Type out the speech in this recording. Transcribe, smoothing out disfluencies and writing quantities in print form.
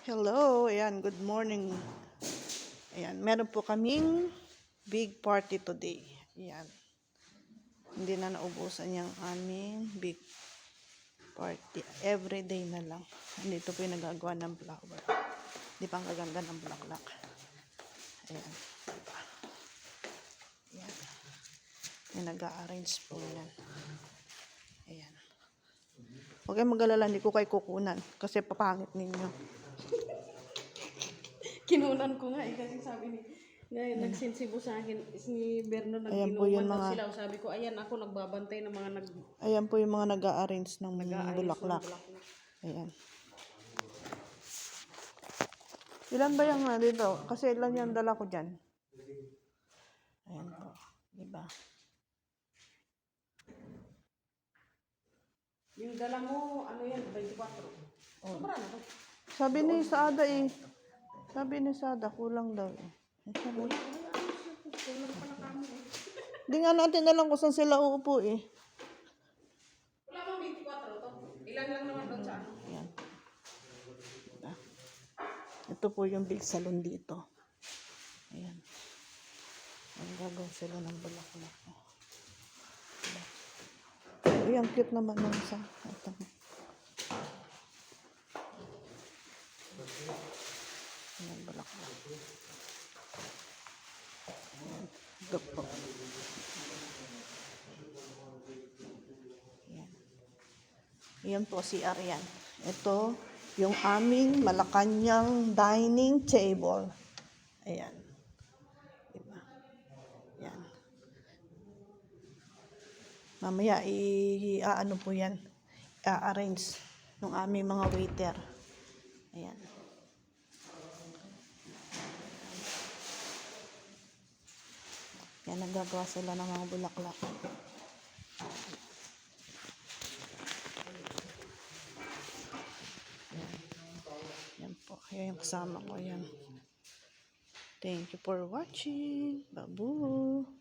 Hello, ayan, good morning. Ayan, meron po kaming big party today. Ayan, hindi na naubusan yung aming big party. Everyday na lang. Dito po yung nagagawa ng flower. Di pa ang gaganda ng bulaklak. Ayan, diba? Ayan, yung nag-a-arrange po yan. Ayan. Huwag kayong mag-alala, hindi ko kayo kukunan kasi papangit ninyo. Kinunan ko nga kasi sabi ni ngayon nagsensibo sa akin si Berno Ayan po yung nagkinuman mga, sila. Sabi ko ayan ako nagbabantay ng mga ayan po yung mga nag-a-arrange ng bulaklak. bulaklak. Ayan. Ilan ba yung dito? Kasi ilan yung dala ko dyan. Ayan po. Diba? Yung dala mo ano yan 24. Sobra na to. Sabi ni Sada eh. Sabi ni Sada, kulang daw eh. Di nga natin alam kung saan sila uupo eh. Wala bang 24 to? Ilan lang naman doon sa ano? Ayan. Diba? Ito po yung big salon dito. Ayan. Ang gagawin sila ng bulaklak. Diba? Ayan, cute naman ng isa. Ito. Ayan, bulaklak. Ayan. Ito po. Ayan. Ayan po si Arian. Ito yung aming Malacanang dining table. Ayan. Diba? Ayan. Mamaya, ano po yan, i-arrange ng aming mga waiter. Ayan. Yan, nagagawa sila ng mga bulaklak. Ayan. Yan po. Ayan yung kasama ko. Ayan. Thank you for watching. Babu.